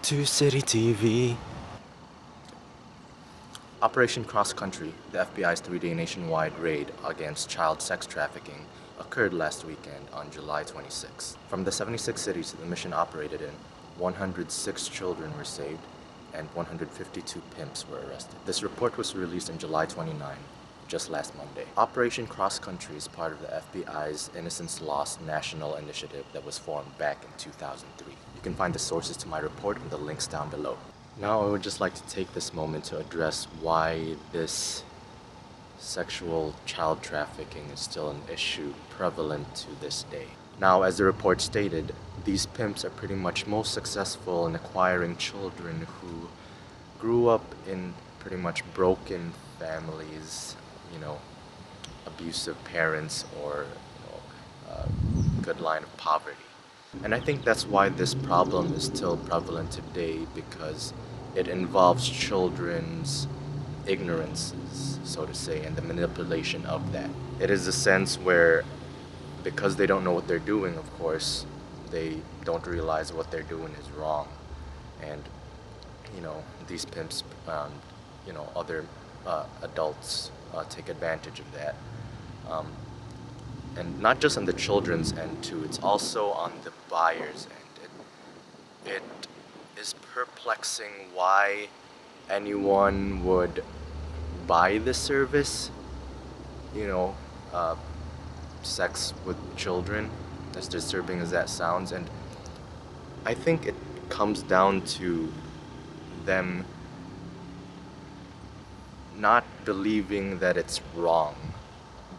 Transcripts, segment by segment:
2City TV. Operation Cross Country, the FBI's three-day nationwide raid against child sex trafficking, occurred last weekend on July 26. From the 76 cities the mission operated in, 106 children were saved and 152 pimps were arrested. This report was released on July 29, just last Monday. Operation Cross Country is part of the FBI's Innocence Lost National Initiative that was formed back in 2003. You can find the sources to my report in the links down below. Now I would just like to take this moment to address why this sexual child trafficking is still an issue prevalent to this day. Now, as the report stated, these pimps are pretty much most successful in acquiring children who grew up in pretty much broken families, abusive parents, or a good line of poverty. And I think that's why this problem is still prevalent today, because it involves children's ignorances, so to say, and the manipulation of that. It is a sense where, because they don't know what they're doing, of course, they don't realize what they're doing is wrong. And, these pimps, other adults take advantage of that. And not just on the children's end too, it's also on the buyer's end. It is perplexing why anyone would buy this service, sex with children, as disturbing as that sounds. And I think it comes down to them not believing that it's wrong,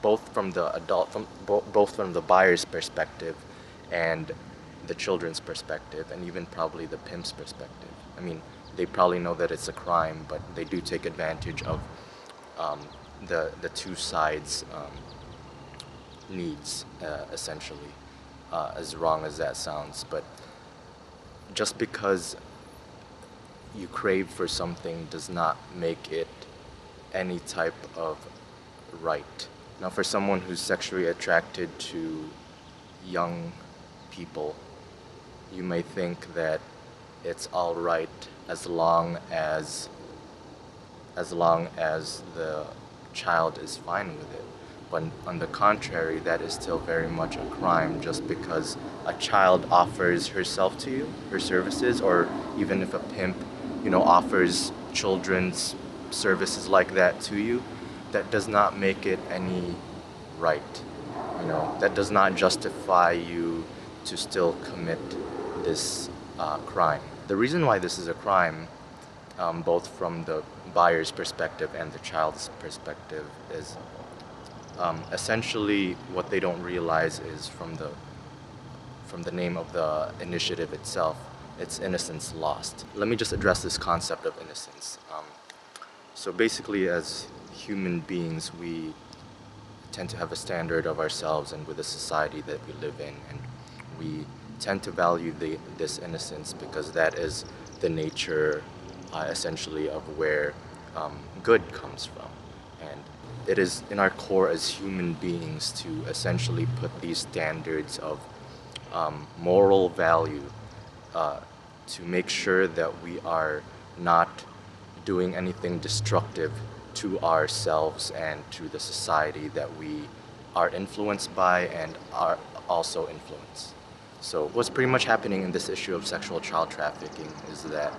both from the buyer's perspective and the children's perspective, and even probably the pimp's perspective. I mean, they probably know that it's a crime, but they do take advantage of the two sides' needs, essentially, as wrong as that sounds. But just because you crave for something does not make it any type of right. Now, for someone who's sexually attracted to young people, you may think that it's all right as long as the child is fine with it. But on the contrary, that is still very much a crime, just because a child offers herself to you, her services, or even if a pimp, offers children's services like that to you, that does not make it any right. That does not justify you to still commit this crime. The reason why this is a crime, both from the buyer's perspective and the child's perspective, is essentially what they don't realize is from the name of the initiative itself, it's innocence lost. Let me just address this concept of innocence. So basically, as human beings, we tend to have a standard of ourselves and with the society that we live in, and we tend to value this innocence because that is the nature, essentially, of where good comes from. And it is in our core as human beings to essentially put these standards of moral value to make sure that we are not doing anything destructive to ourselves and to the society that we are influenced by and are also influenced. So what's pretty much happening in this issue of sexual child trafficking is that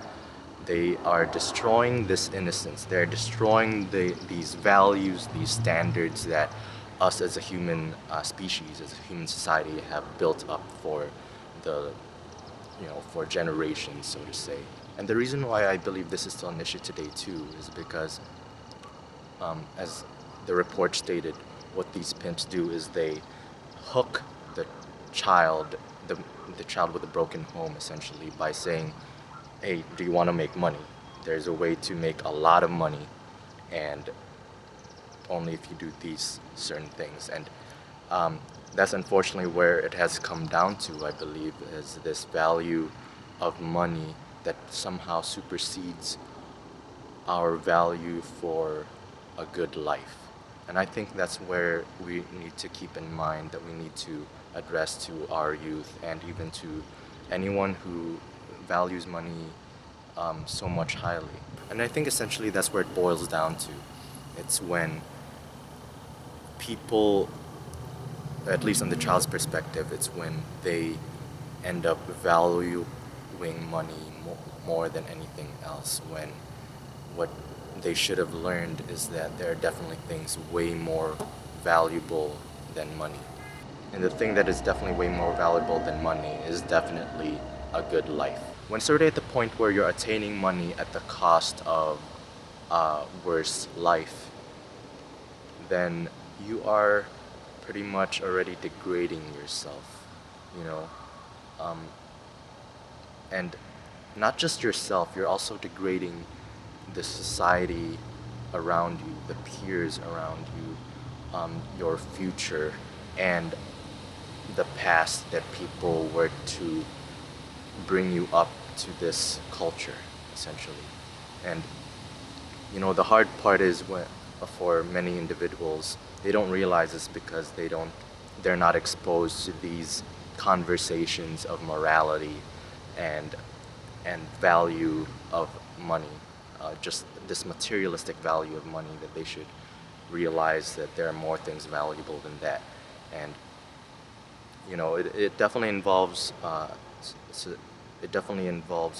they are destroying this innocence. They're destroying these values, these standards that us as a human species, as a human society, have built up for for generations, so to say. And the reason why I believe this is still an issue today too is because, as the report stated, what these pimps do is they hook the child with a broken home, essentially, by saying, hey, do you want to make money? There's a way to make a lot of money, and only if you do these certain things. And that's unfortunately where it has come down to, I believe, is this value of money that somehow supersedes our value for a good life. And I think that's where we need to keep in mind, that we need to address to our youth and even to anyone who values money so much highly. And I think essentially that's where it boils down to. It's when people, at least on the child's perspective, it's when they end up valuing money more than anything else, when what they should have learned is that there are definitely things way more valuable than money. And the thing that is definitely way more valuable than money is definitely a good life. When it's already at the point where you're attaining money at the cost of a worse life, then you are pretty much already degrading yourself, you know. Um, and not just yourself, you're also degrading the society around you, the peers around you, your future, and the past that people were to bring you up to this culture, essentially. And the hard part is when, for many individuals, they don't realize this because they're not exposed to these conversations of morality and value of money, just this materialistic value of money, that they should realize that there are more things valuable than that. And it definitely involves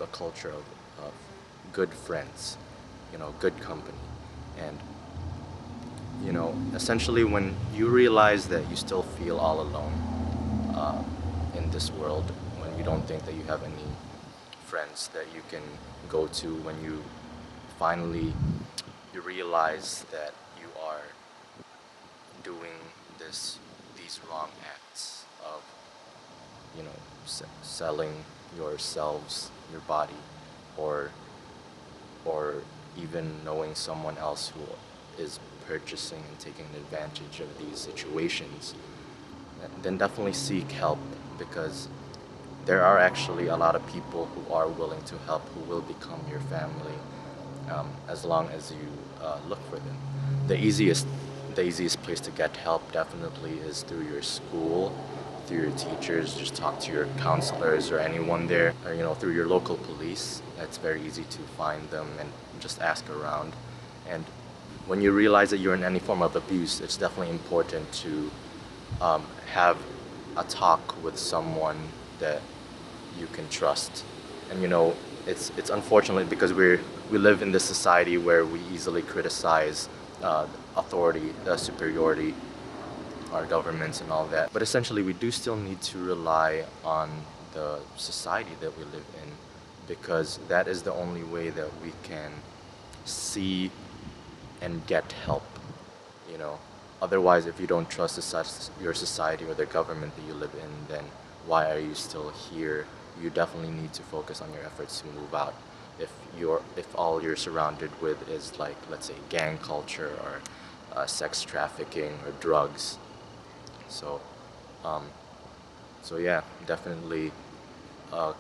a culture of good friends, good company. And essentially when you realize that you still feel all alone in this world, when you don't think that you have any friends that you can go to, when you finally you realize that you are doing these wrong acts of selling yourselves, your body, or even knowing someone else who is purchasing and taking advantage of these situations, then definitely seek help, because there are actually a lot of people who are willing to help, who will become your family, as long as you look for them. The easiest place to get help definitely is through your school, through your teachers. Just talk to your counselors or anyone there, or through your local police. It's very easy to find them and just ask around. And when you realize that you're in any form of abuse, it's definitely important to have a talk with someone that you can trust. And it's unfortunate because we live in this society where we easily criticize authority, superiority, our governments and all that. But essentially we do still need to rely on the society that we live in, because that is the only way that we can see and get help. Otherwise, if you don't trust your society or the government that you live in, then why are you still here? You definitely need to focus on your efforts to move out. If all you're surrounded with is, like, let's say, gang culture or sex trafficking or drugs, so yeah, definitely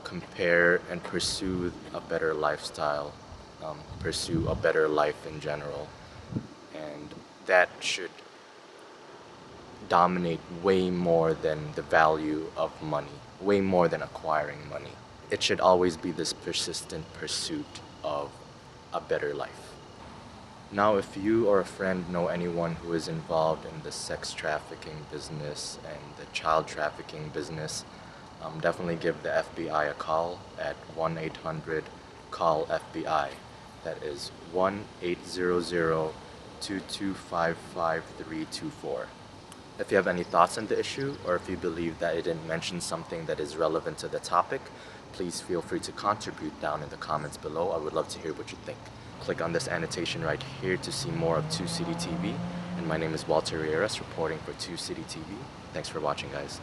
compare and pursue a better lifestyle, pursue a better life in general, and that should dominate way more than the value of money, way more than acquiring money. It should always be this persistent pursuit of a better life. Now, if you or a friend know anyone who is involved in the sex trafficking business and the child trafficking business, definitely give the FBI a call at 1-800-CALL-FBI. That is 1-800-225-5324. If you have any thoughts on the issue, or if you believe that it didn't mention something that is relevant to the topic, please feel free to contribute down in the comments below. I would love to hear what you think. Click on this annotation right here to see more of 2City TV. And my name is Walter Rieras, reporting for 2City TV. Thanks for watching, guys.